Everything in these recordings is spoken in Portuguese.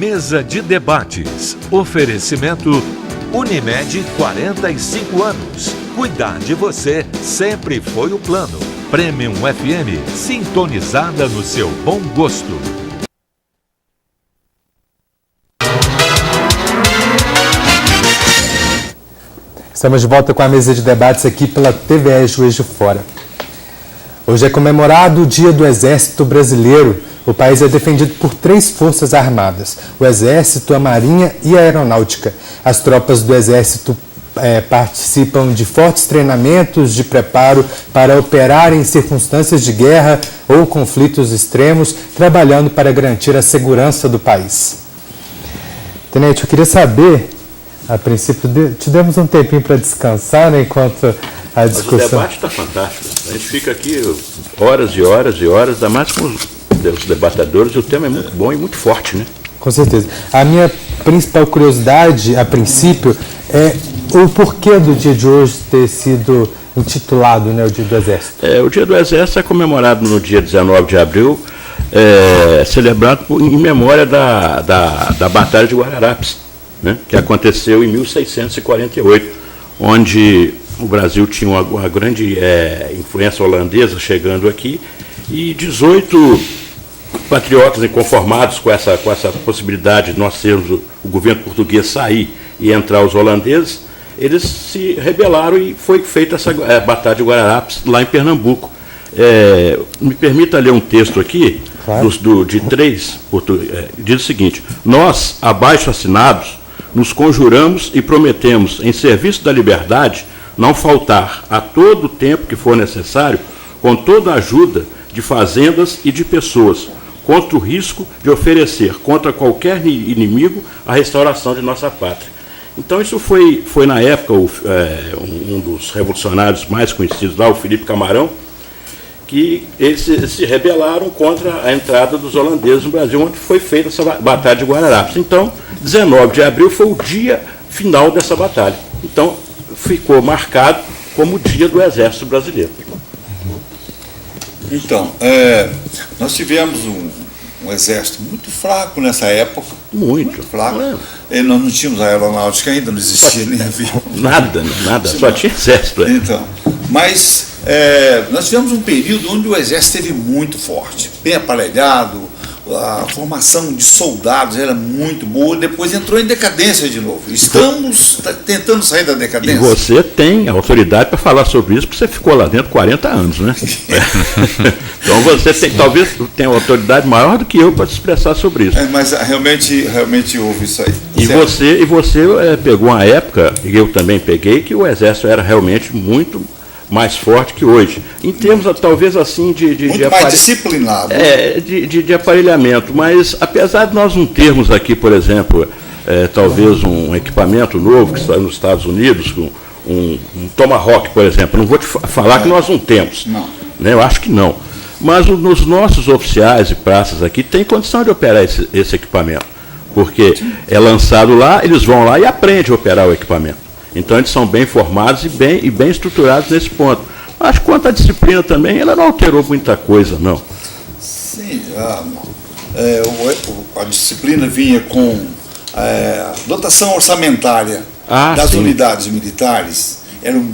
Mesa de debates. Oferecimento Unimed, 45 anos. Cuidar de você sempre foi o plano. Premium FM, sintonizada no seu bom gosto. Estamos de volta com a mesa de debates aqui pela TVE Juiz de Fora. Hoje é comemorado o Dia do Exército Brasileiro. O país é defendido por 3 forças armadas: o Exército, a Marinha e a Aeronáutica. As tropas do Exército participam de fortes treinamentos de preparo para operar em circunstâncias de guerra ou conflitos extremos, trabalhando para garantir a segurança do país. Tenente, eu queria saber, a princípio, te demos um tempinho para descansar, né, enquanto a discussão... Mas o debate está fantástico. A gente fica aqui horas e horas e horas, ainda mais com os debatedores, e o tema é muito bom e muito forte, né? Com certeza. A minha principal curiosidade, a princípio, é o porquê do dia de hoje ter sido intitulado, né, o Dia do Exército. O Dia do Exército é comemorado no dia 19 de abril, celebrado em memória da Batalha de Guararapes, né, que aconteceu em 1648, onde o Brasil tinha uma grande influência holandesa chegando aqui, e 18 patriotas inconformados com essa possibilidade de nós sermos o governo português sair e entrar os holandeses, eles se rebelaram e foi feita essa Batalha de Guararapes lá em Pernambuco. Me permita ler um texto aqui, claro, de 3, diz o seguinte: nós, abaixo assinados, nos conjuramos e prometemos, em serviço da liberdade, não faltar a todo o tempo que for necessário, com toda a ajuda de fazendas e de pessoas, contra o risco de oferecer contra qualquer inimigo a restauração de nossa pátria. Então isso foi na época um dos revolucionários mais conhecidos lá, o Felipe Camarão, que eles se rebelaram contra a entrada dos holandeses no Brasil, onde foi feita essa Batalha de Guararapes. Então, 19 de abril foi o dia final dessa batalha. Então, ficou marcado como o Dia do Exército Brasileiro. Então, nós tivemos um exército muito fraco nessa época. Muito fraco. Nós não tínhamos a aeronáutica ainda, não existia nem avião. Nada, só tinha exército. Então, mas nós tivemos um período onde o exército esteve muito forte, bem aparelhado, a formação de soldados era muito boa, depois entrou em decadência de novo. Estamos tentando sair da decadência. E você tem autoridade para falar sobre isso, porque você ficou lá dentro 40 anos, né? Então você talvez tenha uma autoridade maior do que eu para se expressar sobre isso. Mas realmente houve isso aí. E você pegou uma época, e eu também peguei, que o exército era realmente muito mais forte que hoje, em termos talvez assim de mais disciplinado, de aparelhamento. Mas apesar de nós não termos aqui, por exemplo, talvez um equipamento novo que está nos Estados Unidos, um Tomahawk, por exemplo, não vou te falar que nós não temos, não. Né? Eu acho que não, mas nos nossos oficiais e praças aqui tem condição de operar esse equipamento, porque é lançado lá, eles vão lá e aprendem a operar o equipamento. Então eles são bem formados e bem estruturados nesse ponto. Mas quanto à disciplina também, ela não alterou muita coisa, não. Sim, a disciplina vinha com dotação orçamentária das unidades militares, eram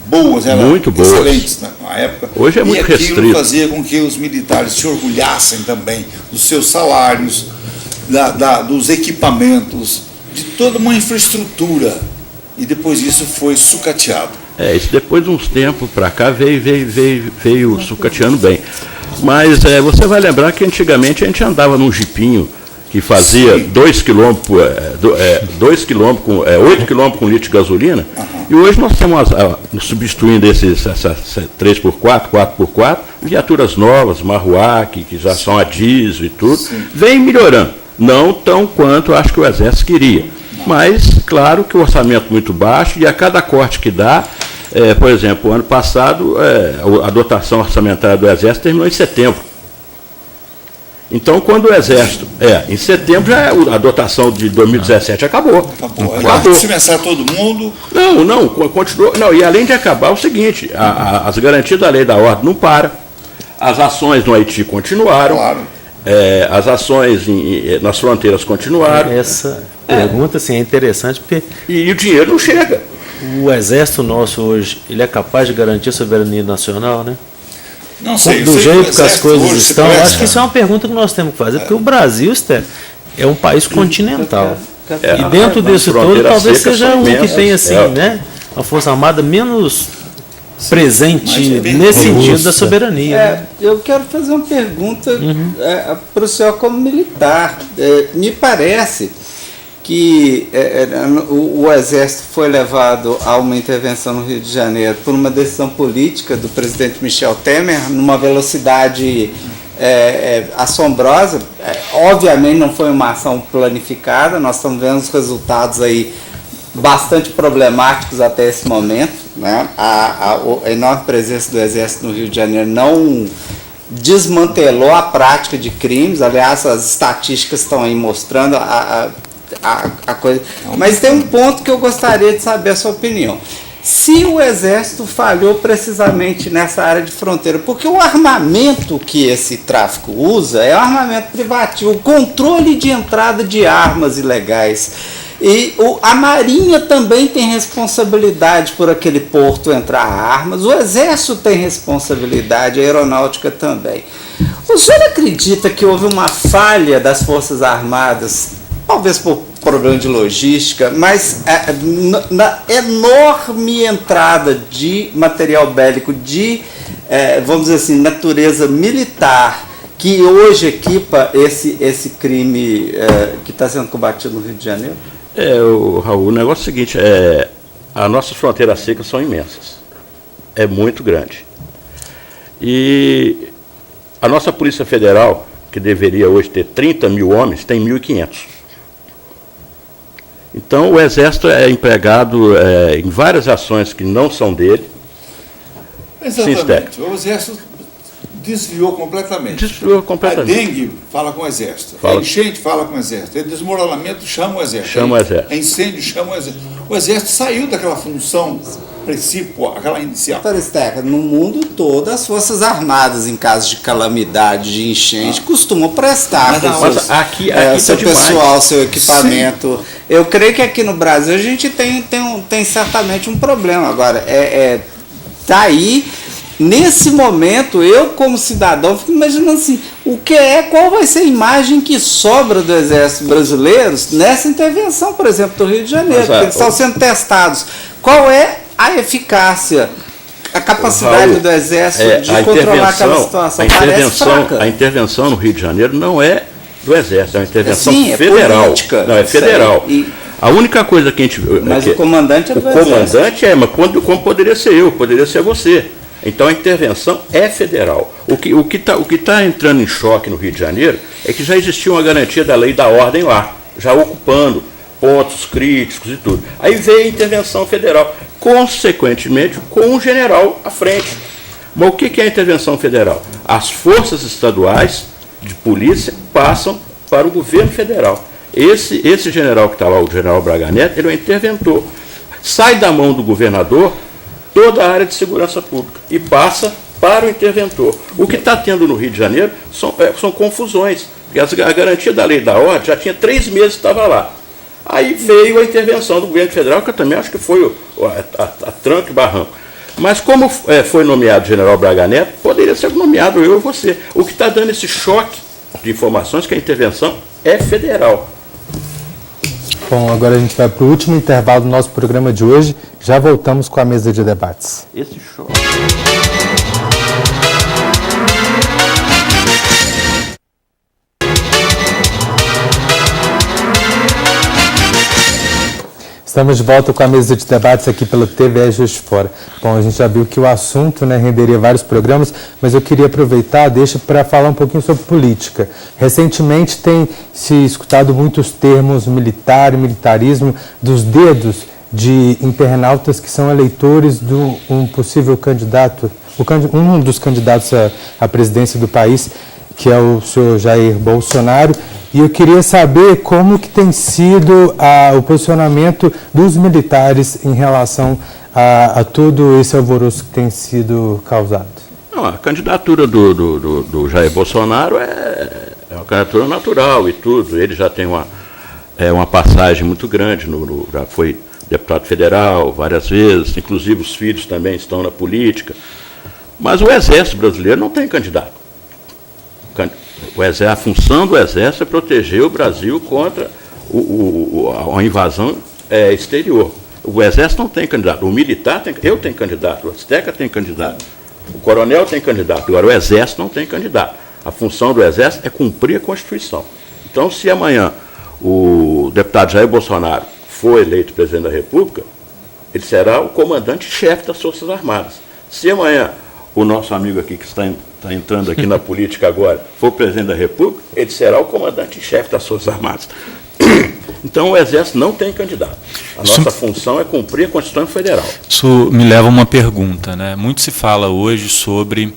boas, eram muito boas, excelentes na época. Hoje é muito restrito. E aquilo fazia com que os militares se orgulhassem também dos seus salários, dos equipamentos, de toda uma infraestrutura. E depois disso foi sucateado. Isso depois de uns tempos para cá veio sucateando bem. Mas você vai lembrar que antigamente a gente andava num jipinho que fazia 2 km, 8 km com litro de gasolina, e hoje nós estamos substituindo esses 3x4, 4x4, viaturas novas, Marruá, que já são a diesel e tudo, vem melhorando. Não tão quanto acho que o Exército queria. Mas, claro que o orçamento é muito baixo e a cada corte que dá, por exemplo, o ano passado, a dotação orçamentária do Exército terminou em setembro. Então, quando o Exército... em setembro, já a dotação de 2017 acabou. Acabou. Se começar todo mundo... Não, continuou. Não, e além de acabar, é o seguinte, as garantias da lei da ordem não param, as ações no Haiti continuaram. Claro. as ações nas fronteiras continuaram. Essa pergunta assim, é interessante porque E o dinheiro não chega. o exército nosso hoje, ele é capaz de garantir a soberania nacional, né? Não sei. Do eu sei jeito o que as Exército coisas hoje se estão, presta. acho que isso é uma pergunta que nós temos que fazer, porque o Brasil, Esther, é um país continental. E dentro disso todo, fronteiras talvez secas seja são um que imensas. tem assim, né? Uma Força Armada menos presente mas é bem nesse sentido robusta. da soberania. né? Eu quero fazer uma pergunta para o senhor como militar. Me parece que o Exército foi levado a uma intervenção no Rio de Janeiro por uma decisão política do presidente Michel Temer, numa velocidade assombrosa. Obviamente não foi uma ação planificada, nós estamos vendo os resultados aí bastante problemáticos até esse momento, né? A enorme presença do Exército no Rio de Janeiro não desmantelou a prática de crimes, aliás, as estatísticas estão aí mostrando a coisa. Mas tem um ponto que eu gostaria de saber a sua opinião. Se o Exército falhou precisamente nessa área de fronteira, porque o armamento que esse tráfico usa é um armamento privativo, o controle de entrada de armas ilegais. E a Marinha também tem responsabilidade por aquele porto entrar armas, o Exército tem responsabilidade, a Aeronáutica também. O senhor acredita que houve uma falha das Forças Armadas, talvez por problema de logística, mas na enorme entrada de material bélico de, vamos dizer assim, natureza militar, que hoje equipa esse crime que está sendo combatido no Rio de Janeiro? Raul, o negócio é o seguinte, as nossas fronteiras secas são imensas, é muito grande. E a nossa Polícia Federal, que deveria hoje ter 30 mil homens, tem 1.500. Então o Exército é empregado em várias ações que não são dele. Exatamente. O Exército desviou completamente. A dengue fala com o Exército. A enchente fala com o Exército. O desmoronamento chama o Exército. A incêndio chama o Exército. O Exército saiu daquela função precípua, aquela inicial. Stecker, no mundo todo, as Forças Armadas, em caso de calamidade, de enchente, costumam prestar aqui seu tá pessoal, seu equipamento. Sim. Eu creio que aqui no Brasil a gente tem certamente um problema. Agora, tá aí. Nesse momento, eu como cidadão fico imaginando assim, qual vai ser a imagem que sobra do Exército brasileiro nessa intervenção, por exemplo, do Rio de Janeiro, porque eles estão sendo testados. Qual é a eficácia, a capacidade do Exército de controlar aquela situação? Parece fraca. A intervenção no Rio de Janeiro não é do Exército, é uma intervenção federal. Política, não, é federal. A única coisa que a gente... Mas o comandante é do Exército. O comandante mas como poderia ser eu, poderia ser você. Então a intervenção é federal. O que tá entrando em choque no Rio de Janeiro é que já existia uma garantia da lei da ordem lá, já ocupando pontos críticos e tudo. Aí veio a intervenção federal, consequentemente com um general à frente. Mas o que é a intervenção federal? As forças estaduais de polícia passam para o governo federal. Esse general que está lá, o general Braga Neto, ele é um interventor. Sai da mão do governador toda a área de segurança pública e passa para o interventor. O que está tendo no Rio de Janeiro são confusões, porque a garantia da lei da ordem já tinha 3 meses que estava lá. Aí veio a intervenção do governo federal, que eu também acho que foi a tranco e barranco. Mas como foi nomeado o general Braga Neto, poderia ser nomeado eu ou você. O que está dando esse choque de informações é que a intervenção é federal. Bom, agora a gente vai para o último intervalo do nosso programa de hoje. Já voltamos com a mesa de debates. Esse show. Estamos de volta com a mesa de debates aqui pela TVE Juiz de Fora. Bom, a gente já viu que o assunto renderia vários programas, mas eu queria aproveitar, para falar um pouquinho sobre política. Recentemente tem se escutado muitos termos militar e militarismo dos dedos de internautas que são eleitores de um possível candidato, um dos candidatos à presidência do país, que é o senhor Jair Bolsonaro. E eu queria saber como que tem sido o posicionamento dos militares em relação a todo esse alvoroço que tem sido causado. Não, a candidatura do Jair Bolsonaro é uma candidatura natural e tudo. Ele já tem uma passagem muito grande, já foi deputado federal várias vezes, inclusive os filhos também estão na política. Mas o Exército brasileiro não tem candidato. A função do Exército é proteger o Brasil contra a invasão exterior. O Exército não tem candidato. O militar eu tenho candidato, o Azteca tem candidato, o coronel tem candidato. Agora o Exército não tem candidato. A função do Exército é cumprir a Constituição. Então, se amanhã o deputado Jair Bolsonaro for eleito presidente da República, ele será o comandante-chefe das Forças Armadas. Se amanhã o nosso amigo aqui, que está entrando aqui na política agora, for presidente da República, ele será o comandante-chefe das Forças Armadas. Então, o Exército não tem candidato. A nossa função é cumprir a Constituição Federal. Isso me leva a uma pergunta, né? Muito se fala hoje sobre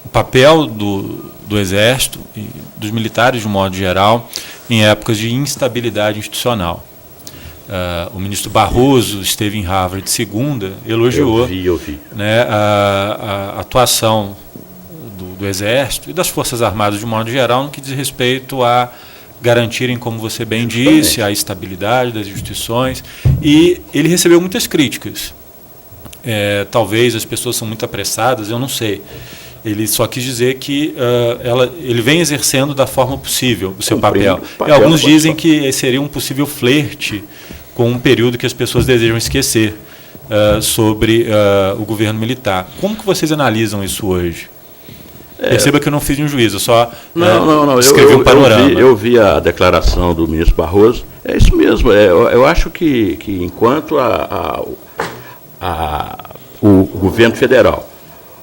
o papel do Exército e dos militares, de um modo geral, em épocas de instabilidade institucional. O ministro Barroso esteve em Harvard segunda, elogiou eu vi. Né, a atuação do Exército e das Forças Armadas, de um modo geral, no que diz respeito a garantirem, como você bem disse, a estabilidade das instituições. E ele recebeu muitas críticas. Talvez as pessoas são muito apressadas, eu não sei. Ele só quis dizer que ele vem exercendo da forma possível o seu papel. E alguns dizem que seria um possível flerte com um período que as pessoas desejam esquecer sobre o governo militar. Como que vocês analisam isso hoje? Perceba que eu não fiz um juízo, eu só escrevi um panorama. Eu vi a declaração do ministro Barroso, é isso mesmo. Eu acho que enquanto o governo federal,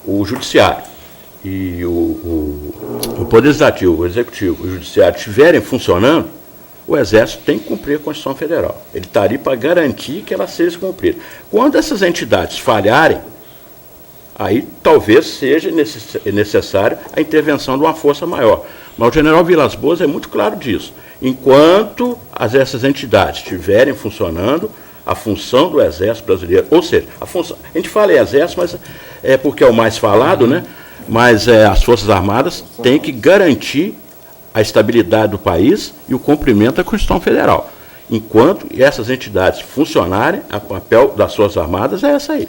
o judiciário e o Poder Legislativo, o Executivo e o Judiciário estiverem funcionando, o Exército tem que cumprir a Constituição Federal. Ele está ali para garantir que ela seja cumprida. Quando essas entidades falharem, aí talvez seja necessária a intervenção de uma força maior. Mas o general Vilas Boas é muito claro disso. Enquanto essas entidades estiverem funcionando, a função do Exército brasileiro, ou seja, a gente fala em Exército, mas é porque é o mais falado, né? Mas as Forças Armadas têm que garantir a estabilidade do país e o cumprimento da Constituição Federal. Enquanto essas entidades funcionarem, o papel das Forças Armadas é essa aí.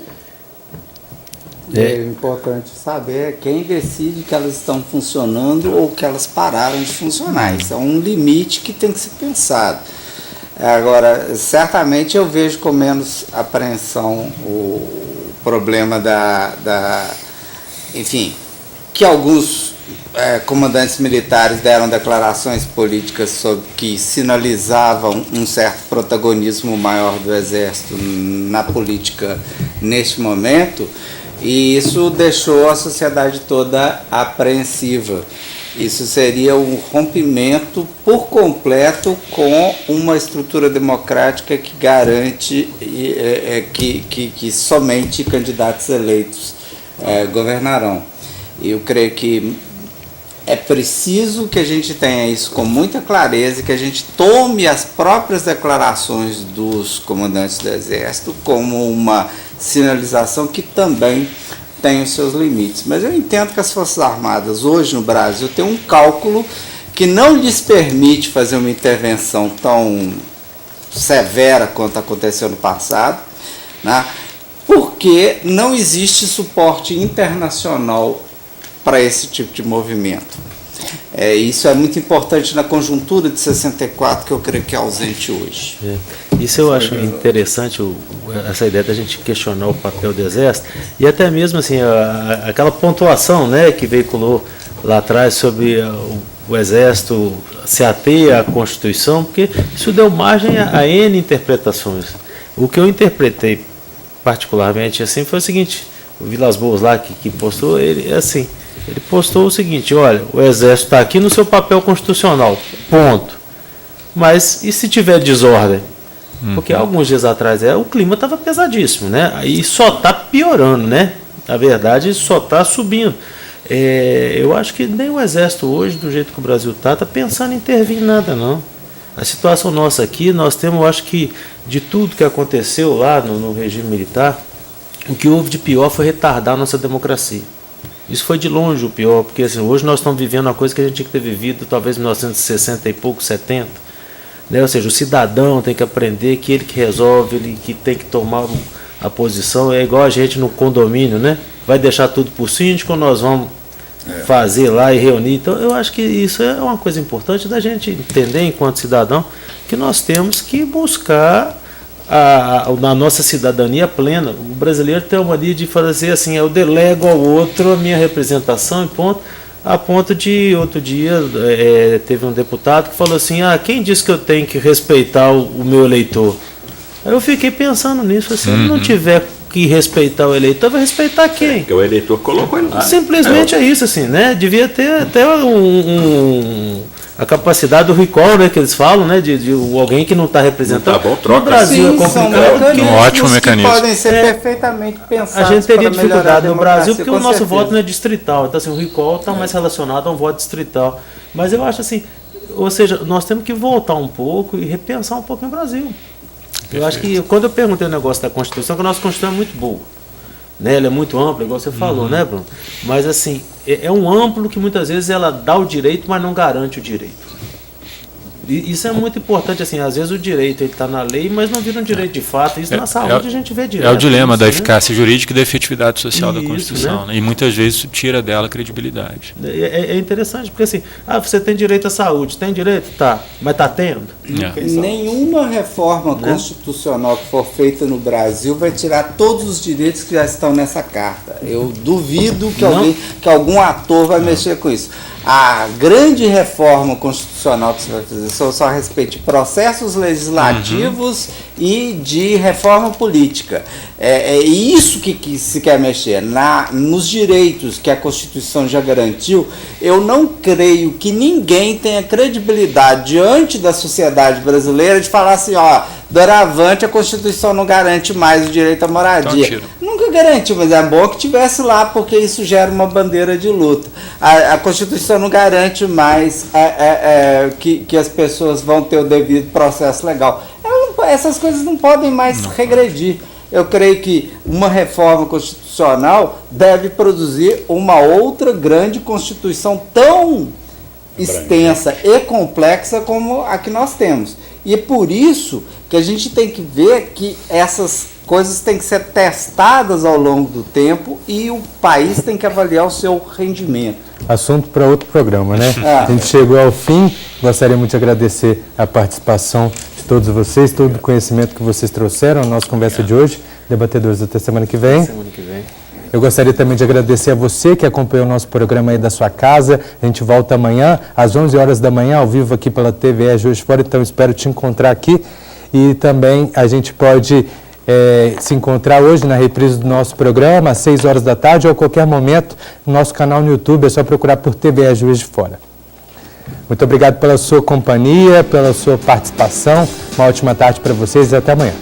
É importante saber quem decide que elas estão funcionando ou que elas pararam de funcionar. Isso é um limite que tem que ser pensado. Agora, certamente eu vejo com menos apreensão o problema enfim, que alguns comandantes militares deram declarações políticas sobre que sinalizavam um certo protagonismo maior do Exército na política neste momento, e isso deixou a sociedade toda apreensiva. Isso seria um rompimento por completo com uma estrutura democrática que garante que somente candidatos eleitos governarão. Eu creio que é preciso que a gente tenha isso com muita clareza e que a gente tome as próprias declarações dos comandantes do Exército como uma sinalização que também tem os seus limites. Mas eu entendo que as Forças Armadas hoje no Brasil têm um cálculo que não lhes permite fazer uma intervenção tão severa quanto aconteceu no passado, né? Porque não existe suporte internacional para esse tipo de movimento. Isso é muito importante na conjuntura de 64, que eu creio que é ausente hoje. Isso eu acho interessante, essa ideia da gente questionar o papel do Exército, e até mesmo assim, aquela pontuação, né, que veiculou lá atrás sobre o Exército se ater à Constituição, porque isso deu margem a N interpretações. O que eu interpretei particularmente assim foi o seguinte: o Vilas Boas lá que postou, ele postou o seguinte: olha, o Exército está aqui no seu papel constitucional, ponto. Mas e se tiver desordem? Porque alguns dias atrás o clima estava pesadíssimo, né? Aí só está piorando, né? Na verdade, só está subindo. Eu acho que nem o Exército hoje, do jeito que o Brasil está pensando em intervir em nada, não. A situação nossa aqui, nós temos, eu acho que de tudo que aconteceu lá no regime militar, o que houve de pior foi retardar a nossa democracia. Isso foi de longe o pior, porque assim, hoje nós estamos vivendo uma coisa que a gente tinha que ter vivido talvez em 1960 e pouco, 70. Né? Ou seja, o cidadão tem que aprender que ele que resolve, ele que tem que tomar a posição. É igual a gente no condomínio, né? Vai deixar tudo por síndico, nós vamos fazer lá e reunir. Então, eu acho que isso é uma coisa importante da gente entender, enquanto cidadão, que nós temos que buscar na nossa cidadania plena. O brasileiro tem uma mania de fazer assim, eu delego ao outro a minha representação e ponto. A ponto de, outro dia, teve um deputado que falou assim, quem disse que eu tenho que respeitar o meu eleitor? Aí eu fiquei pensando nisso, se ele não tiver que respeitar o eleitor, vai respeitar quem? Porque o eleitor colocou ele lá. Simplesmente é isso, assim, né? Devia ter até a capacidade do recall, né, que eles falam, né, de alguém que não está representando. Tá bom, troca. No Brasil é complicado. Um ótimo mecanismo. Podem ser perfeitamente pensados. A gente teria para melhorar dificuldade a no Brasil democracia, porque com o nosso certeza. voto não é distrital. Então, assim, o recall está mais relacionado a um voto distrital. Mas eu acho assim, ou seja, nós temos que voltar um pouco e repensar um pouco no Brasil. Eu acho que quando eu perguntei o negócio da Constituição, que a nossa Constituição é muito boa. Né? Ela é muito ampla, igual você falou, né, Bruno? Mas assim, é um amplo que muitas vezes ela dá o direito, mas não garante o direito. E isso é muito importante, assim, às vezes o direito está na lei, mas não vira um direito de fato. Isso na saúde a gente vê direto. É o dilema isso, da né? eficácia jurídica e da efetividade social da Isso, Constituição. Né? E muitas vezes isso tira dela a credibilidade. É interessante, porque assim, você tem direito à saúde, tem direito? Tá, mas está tendo? Nenhuma reforma constitucional que for feita no Brasil vai tirar todos os direitos que já estão nessa carta. Eu duvido que algum ator vai mexer com isso. A grande reforma constitucional que você vai fazer só a respeito de processos legislativos e de reforma política. É isso que se quer mexer. Nos direitos que a Constituição já garantiu, eu não creio que ninguém tenha credibilidade diante da sociedade brasileira de falar assim, doravante a Constituição não garante mais o direito à moradia. Então, nunca garantiu, mas é bom que tivesse lá, porque isso gera uma bandeira de luta. A Constituição não garante mais que as pessoas vão ter o devido processo legal. Essas coisas não podem mais regredir. Eu creio que uma reforma constitucional deve produzir uma outra grande Constituição tão extensa e complexa como a que nós temos. E é por isso que a gente tem que ver que essas coisas têm que ser testadas ao longo do tempo e o país tem que avaliar o seu rendimento. Assunto para outro programa, né? A gente chegou ao fim. Gostaria muito de agradecer a participação de todos vocês, todo o conhecimento que vocês trouxeram à nossa conversa de hoje. Debatedores, até semana que vem. Semana que vem. Eu gostaria também de agradecer a você que acompanhou o nosso programa aí da sua casa. A gente volta amanhã, às 11 horas da manhã, ao vivo aqui pela TVE Juiz de Fora. Então, espero te encontrar aqui. E também a gente pode se encontrar hoje na reprise do nosso programa, às 6 horas da tarde, ou a qualquer momento, no nosso canal no YouTube. É só procurar por TVE Juiz de Fora. Muito obrigado pela sua companhia, pela sua participação. Uma ótima tarde para vocês e até amanhã.